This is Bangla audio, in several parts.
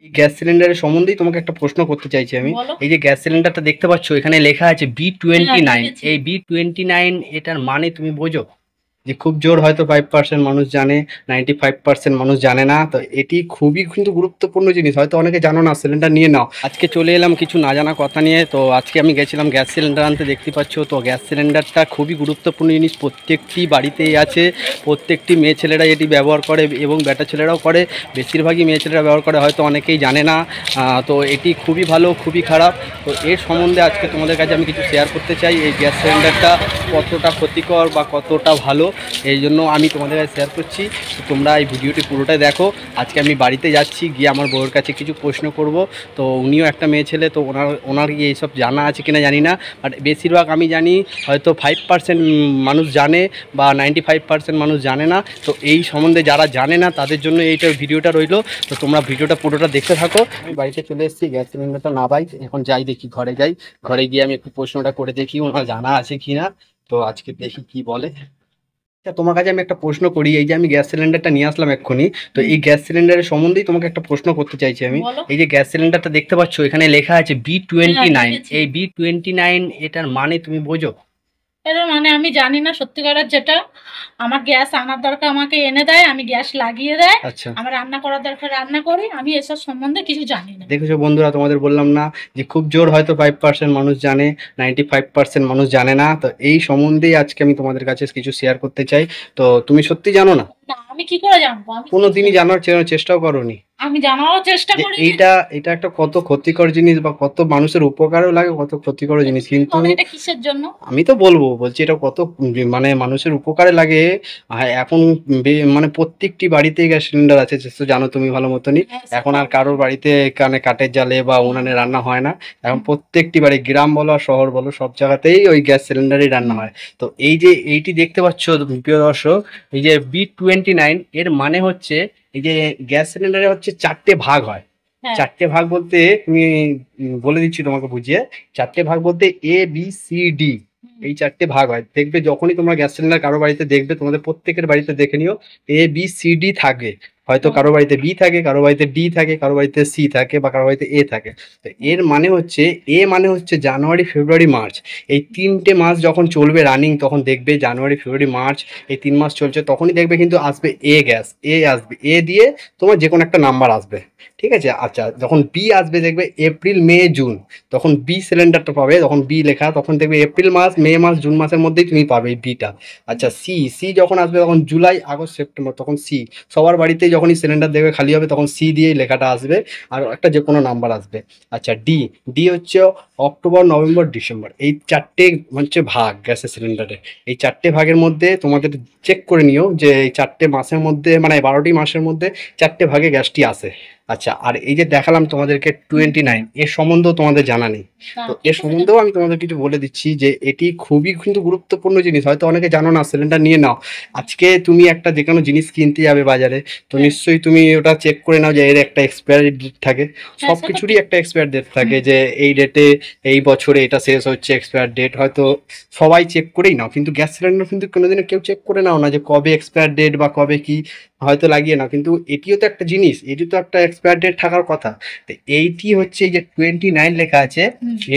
এই গ্যাস সিলিন্ডারের সম্বন্ধেই তোমাকে একটা প্রশ্ন করতে চাইছি আমি। বলো। এই যে গ্যাস সিলিন্ডারটা দেখতে পাচ্ছ, এখানে লেখা আছে B29। দেখেছি। এই B29 এটার মানে তুমি বোঝো? যে খুব জোর হয়তো 5% মানুষ জানে, 95% মানুষ জানে না। তো এটি খুবই কিন্তু গুরুত্বপূর্ণ জিনিস, হয়তো অনেকে জানো না। সিলিন্ডার নিয়ে নাও। আজকে চলে এলাম কিছু না জানা কথা নিয়ে। তো আজকে আমি গেছিলাম গ্যাস সিলিন্ডার আনতে, দেখতে পাচ্ছ। তো গ্যাস সিলিন্ডারটা খুবই গুরুত্বপূর্ণ জিনিস, প্রত্যেকটি বাড়িতেই আছে। প্রত্যেকটি মেয়ে ছেলেরা এটি ব্যবহার করে এবং বেটা ছেলেরাও করে। বেশিরভাগই মেয়ে ছেলেরা ব্যবহার করে, হয়তো অনেকেই জানে না। তো এটি খুবই ভালো, খুবই খারাপ। তো এর সম্বন্ধে আজকে তোমাদের কাছে আমি কিছু শেয়ার করতে চাই। এই গ্যাস সিলিন্ডারটা কতটা ক্ষতিকর বা কতটা ভালো, এই জন্য আমি তোমাদের কাছে শেয়ার করছি। তো তোমরা এই ভিডিওটি পুরোটাই দেখো। আজকে আমি বাড়িতে যাচ্ছি, গিয়ে আমার বউয়ের কাছে কিছু প্রশ্ন করব। তো উনিও একটা মেয়ে ছেলে, তো ওনার কি এইসব জানা আছে কিনা জানি না, বাট বেশিরভাগ আমি জানি হয়তো 5% মানুষ জানে বা 95% মানুষ জানে না। তো এই সম্বন্ধে যারা জানে না তাদের জন্য এইটা ভিডিওটা রইলো। তো তোমরা ভিডিওটা পুরোটা দেখতে থাকো। আমি বাড়িতে চলে এসেছি, গ্যাস সিলিন্ডারটা না পাই, এখন যাই দেখি, ঘরে যাই। ঘরে গিয়ে আমি একটু প্রশ্নটা করে দেখি ওনার জানা আছে কিনা। তো আজকে দেখি কি বলে। আচ্ছা, তোমার কাছে আমি একটা প্রশ্ন করি। এই যে আমি গ্যাস সিলিন্ডারটা নিয়ে আসলাম এক্ষুনি, তো এই গ্যাস সিলিন্ডারের সম্বন্ধেই তোমাকে একটা প্রশ্ন করতে চাইছি আমি। বলো। এই যে গ্যাস সিলিন্ডারটা দেখতে পাচ্ছ, এখানে লেখা আছে B29। দেখেছি। এই B29 এটার মানে তুমি বোঝো? এটা মানে আমি জানি না সত্যিকারের। যেটা আমার গ্যাস আনার দরকার আমাকে এনে দেয়, আমি গ্যাস লাগিয়ে দেয়। আচ্ছা, আমার রান্না করার দরকার রান্না করি। আমি এসব সম্বন্ধে কিছু জানি না। দেখেছো বন্ধুরা, তোমাদের বললাম না যে খুব জোর হয়তো 5% মানুষ জানে, 95% মানুষ জানে না। তো এই সম্বন্ধেই আজকে আমি তোমাদের কাছে কিছু শেয়ার করতে চাই। তো তুমি সত্যি জানো না? না, আমি কি করে জানবো? আমি কোনো দিনই জানার চেষ্টাও করোনি আমি জানারও চেষ্টা যে করি। এইটা এটা একটা কত ক্ষতিকর জিনিস, বা কত মানুষের উপকারও লাগে, কত ক্ষতিকর জিনিস। কিন্তু বলো, এটা কিসের জন্য? আমি তো বলছি এটা কত মানে মানুষের উপকারে লাগে। এখন মানে প্রত্যেকটি বাড়িতেই গ্যাস সিলিন্ডার আছে, তো জানো তুমি ভালো মতনই। হ্যাঁ, এখন সেটা আর কারোর বাড়িতে এখানে কাঠের জালে বা উনানে রান্না হয় না। এখন প্রত্যেকটি বাড়ি, গ্রাম বলো আর শহর বলো, সব জায়গাতেই ওই গ্যাস সিলিন্ডারই রান্না হয়। তো এই যে এইটি দেখতে পাচ্ছ প্রিয় দর্শক, এই যে B29, এর মানে হচ্ছে এই যে গ্যাস সিলিন্ডারে হচ্ছে 4টে ভাগ হয়। হ্যাঁ। 4টে ভাগ বলতে তুমি বলে দিচ্ছি তোমাকে বুঝিয়ে। 4টে ভাগ বলতে ABCD, এই 4টে ভাগ হয়। দেখবে যখনই তোমরা গ্যাস সিলিন্ডার কারো বাড়িতে দেখবে, তোমাদের প্রত্যেকের বাড়িতে দেখে নিও ABCD থাকে। হয়তো কারো বাড়িতে B থাকে, কারো বাড়িতে D থাকে, কারো বাড়িতে C থাকে, বা কারো বাড়িতে A থাকে। তো এর মানে হচ্ছে, A মানে হচ্ছে জানুয়ারি, ফেব্রুয়ারি, মার্চ। এই 3টে মাস যখন চলবে রানিং, তখন দেখবে জানুয়ারি, ফেব্রুয়ারি, মার্চ এই 3 মাস চলছে, তখনই দেখবে কিন্তু আসবে A গ্যাস। A আসবে, A দিয়ে তোমার যে কোনো একটা নাম্বার আসবে। ঠিক আছে? আচ্ছা, যখন B আসবে দেখবে এপ্রিল, মে, জুন, তখন বি সিলিন্ডারটা পাবে। তখন বি লেখা, তখন দেখবে এপ্রিল মাস, মে মাস, জুন মাসের মধ্যেই তুমি পাবে এই বিটা। আচ্ছা, সি, সি যখন আসবে তখন জুলাই, আগস্ট, সেপ্টেম্বর, তখন সি। সবার বাড়িতেই যখনই সিলিন্ডার দেখবে খালি হবে, তখন সি দিয়েই লেখাটা আসবে, আর একটা যে কোনো নাম্বার আসবে। আচ্ছা, ডি, ডি হচ্ছে অক্টোবর, নভেম্বর, ডিসেম্বর। এই 4টে হচ্ছে ভাগ গ্যাসের সিলিন্ডারে। এই 4টে ভাগের মধ্যে তোমাদের চেক করে নিও যে এই 4টে মাসের মধ্যে, মানে 12টি মাসের মধ্যে 4টে ভাগে গ্যাসটি আসে। আচ্ছা, আর এই যে দেখালাম তোমাদেরকে 29, এর সম্বন্ধেও তোমাদের জানা নেই। তো এর সম্বন্ধেও আমি তোমাদের কিছু বলে দিচ্ছি যে এটি খুবই কিন্তু গুরুত্বপূর্ণ জিনিস, হয়তো অনেকে জানো না। সিলিন্ডার নিয়ে নাও। আজকে তুমি একটা যে কোনো জিনিস কিনতে যাবে বাজারে, তো নিশ্চয়ই তুমি ওটা চেক করে নাও যে এর একটা এক্সপায়ারি ডেট থাকে। সব কিছুরই একটা এক্সপায়ার ডেট থাকে, যে এই ডেটে, এই বছরে এটা শেষ হচ্ছে, এক্সপায়ার ডেট হয়তো সবাই চেক করেই নাও। কিন্তু গ্যাস সিলিন্ডার কিন্তু কোনোদিনও কেউ চেক করে নাও না যে কবে এক্সপায়ার ডেট বা কবে কি, হয়তো লাগিয়ে নাও। কিন্তু এটিও তো একটা জিনিস, এটি তো একটা এক্সপায়ার ডেট থাকার কথা। তো এইটি হচ্ছে এই যে 29 লেখা আছে,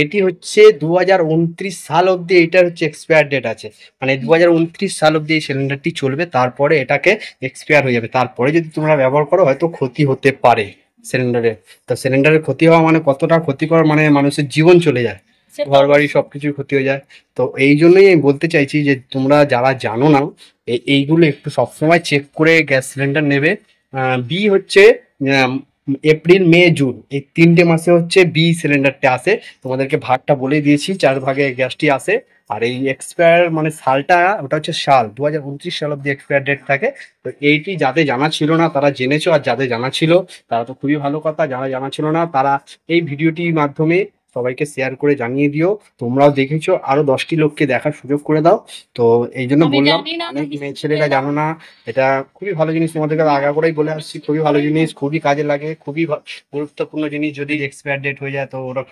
এটি হচ্ছে 2029 সাল অব্দি এইটার হচ্ছে এক্সপায়ার ডেট আছে। মানে 2029 সাল অব্দি এই সিলিন্ডারটি চলবে, তারপরে এটাকে এক্সপায়ার হয়ে যাবে। তারপরে যদি তোমরা ব্যবহার করো, হয়তো ক্ষতি হতে পারে সিলিন্ডারের। তো সিলিন্ডারের ক্ষতি হওয়া মানে কতটা ক্ষতিকর, মানে মানুষের জীবন চলে যায়, ঘর বাড়ি সবকিছুই ক্ষতি হয়ে যায়। তো এই জন্যই আমি বলতে চাইছি যে তোমরা যারা জানো না, এইগুলো একটু সবসময় চেক করে গ্যাস সিলিন্ডার নেবে। বি হচ্ছে আম, এপ্রিল, মে, জুন, এই 3টে মাসে হচ্ছে বি সিলিন্ডারটা আসে। তোমাদেরকে ভাগটা বলে দিয়েছি, 4 ভাগে গ্যাসটি আসে। আর এই এক্সপায়ার মানে সালটা, ওটা হচ্ছে সাল 2029 সাল অব্দি এক্সপায়ার ডেট থাকে। তো এইটি যাদের জানা ছিল না তারা জেনেছো, আর যাদের জানা ছিল তারা তো খুবই ভালো কথা। যারা জানা ছিল না তারা এই ভিডিওটির মাধ্যমে সবাইকে শেয়ার করে জানিয়ে দিও। তোমরাও দেখেছো, আরো 10টি লোককে দেখার সুযোগ করে দাও। তো এই জন্য আমি বললাম, জানি না, অনেক আমি মেয়ে শুনতে ছেলেরা এলাম। জানো না। এটা খুবই ভালো জিনিস, তোমাদেরকে আগা করেই বলে আসছি, খুবই ভালো জিনিস, খুবই কাজে লাগে, খুবই গুরুত্বপূর্ণ জিনিস। যদি এক্সপায়ার ডেট হয়ে যায় তো ওরা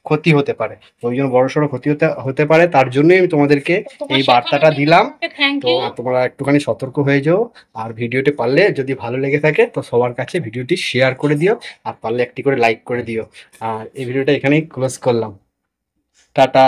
ক্ষতি হতে পারে, তো ওই জন্য বড়সড় ক্ষতি হতে পারে, তার জন্যই আমি তোমাদেরকে তো তোমার এই শেখানোর বার্তাটা জন্য দিলাম। তোমাকে থ্যাংক তো ইউ। তোমরা একটুখানি সতর্ক হয়ে যাও। আর ভিডিওটি পারলে যদি ভালো লেগে থাকে তো সবার কাছে ভিডিওটি শেয়ার করে দিও, আর পারলে একটি করে লাইক করে দিও। আর এই ভিডিওটা এখানেই ক্লোজ করলাম। টাটা।